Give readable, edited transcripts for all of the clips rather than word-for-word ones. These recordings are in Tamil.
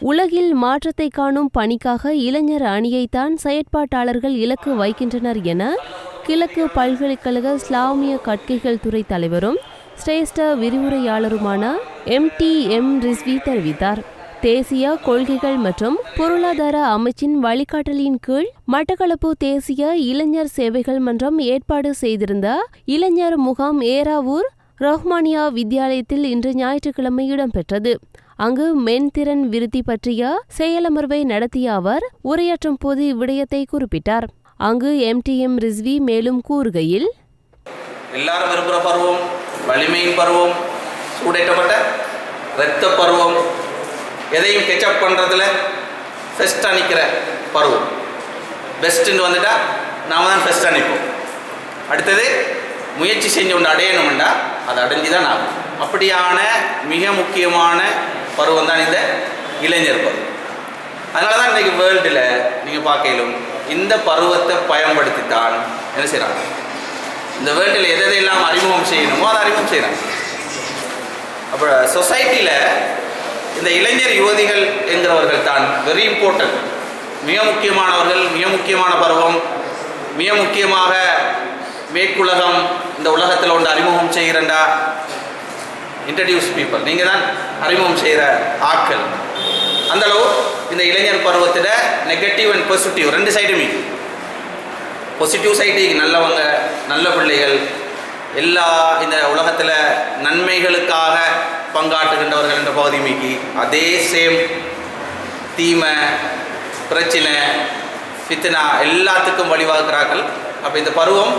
உலகில் மாற்றத்தை காணும் பணிக்காக இளைஞர் அணியைத்தான் செயற்பாட்டாளர்கள் இலக்கு வைக்கின்றனர் என கிழக்கு பல்கலைக்கழக இஸ்லாமிய கற்கைகள் துறை தலைவரும் சிரேஷ்ட விரிவுரையாளருமான MTM ரிஸ்வி தெரிவித்தார். தேசிய கொள்கைகள் மற்றும் பொருளாதார அமைச்சின் வழிகாட்டலின் கீழ் மட்டக்களப்பு தேசிய இளைஞர் சேவைகள் மன்றம் ஏற்பாடு செய்திருந்த இளைஞர் முகாம் ஏறாவூர் ரஹ்மானியா வித்தியாலயத்தில் இன்று ஞாயிற்றுக்கிழமை இடம்பெற்றது. அங்கு மென்திறன் விருத்தி பற்றிய செயலமர்வை நடத்திய அவர் உரையாற்றும் போது இவ்விடயத்தை குறிப்பிட்டார். அங்கு MTM ரிஸ்வி மேலும் கூறுகையில், எல்லாரும் விரும்புகிற பருவம் வலிமையின் பருவம், சூடேற்றப்பட்ட இரத்த பருவம், எதையும் கெச்சப் பண்ணுறதுல ஃபெஸ்ட்டாக நிற்கிற பருவம். பெஸ்ட்டுன்னு வந்துட்டா நாம் தான் ஃபெஸ்ட்டாக நிற்போம். அடுத்தது முயற்சி செஞ்சு ஒன்று அடையணும்னா அதை அடைஞ்சு தான் ஆகும். அப்படியான மிக முக்கியமான பருவம் தான் இந்த இளைஞர் பருவம். அதனால தான் இன்றைக்கு வேர்ல்டில் நீங்கள் பார்க்கலும் இந்த பருவத்தை பயன்படுத்தித்தான் என்ன செய்கிறாங்க, இந்த வேர்ல்டில் எதையெல்லாம் அறிமுகம் செய்யணுமோ அதை அறிமுகம் செய்கிறாங்க. அப்போ சொசைட்டியில் இந்த இளைஞர் யுவதிகள் என்கிறவர்கள் தான் வெரி இம்பார்ட்டன்ட், மிக முக்கியமானவர்கள், மிக முக்கியமான பருவம். மிக முக்கியமாக மேற்குலகம் இந்த உலகத்தில் ஒன்று அறிமுகம் செய்கிறண்டா இன்ட்ரடியூஸ் பீப்புள், நீங்கள் தான் அறிமுகம் செய்கிற ஆட்கள். அந்தளவு இந்த இளைஞர் பருவத்தில் நெகட்டிவ் அண்ட் பாசிட்டிவ் ரெண்டு சைடுமே. பாசிட்டிவ் சைடுக்கு நல்லவங்க, நல்ல பிள்ளைகள், எல்லா இந்த உலகத்தில் நன்மைகளுக்காக பங்காற்றுகின்றவர்கள் என்ற பகுதி மீக்கி, அதே சேம் தீமை, பிரச்சனை, ஃபித்னா எல்லாத்துக்கும் வழிவகுக்கிறார்கள். அப்போ இந்த பருவம்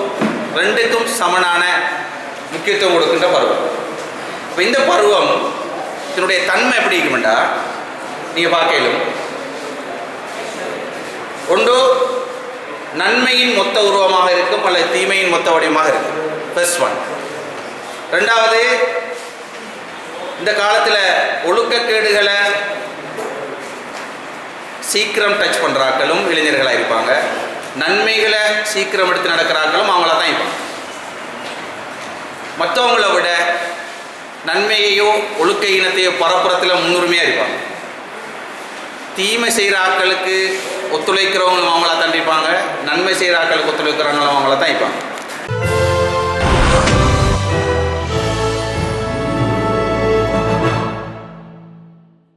ரெண்டுக்கும் சமனான முக்கியத்துவம் கொடுக்கின்ற பருவம். இப்போ இந்த பருவம் இதனுடைய தன்மை எப்படி இருக்குமெண்டா நீங்கள் பார்க்கலும், ஒன்று நன்மையின் மொத்த உருவமாக இருக்கும், அல்லது தீமையின் மொத்த வடிவமாக இருக்கும். First one. ரெண்டாவது, இந்த காலத்தில் ஒழுக்கக்கேடுகளை சீக்கிரம் டச் பண்ணுறாக்களும் இளைஞர்களாக இருப்பாங்க, நன்மைகளை சீக்கிரம் எடுத்து நடக்கிறாக்களும் அவங்கள தான் இருப்பாங்க. மற்றவங்களை விட நன்மையையோ ஒழுக்க இனத்தையோ பரப்புறத்தில் முன்னுரிமையாக இருப்பாங்க. தீமை செய்கிற ஆட்களுக்கு ஒத்துழைக்கிறவங்களும் அவங்கள தான் இருப்பாங்க, நன்மை செய்கிற ஆட்களுக்கு ஒத்துழைக்கிறவங்களும் அவங்கள தான் இருப்பாங்க.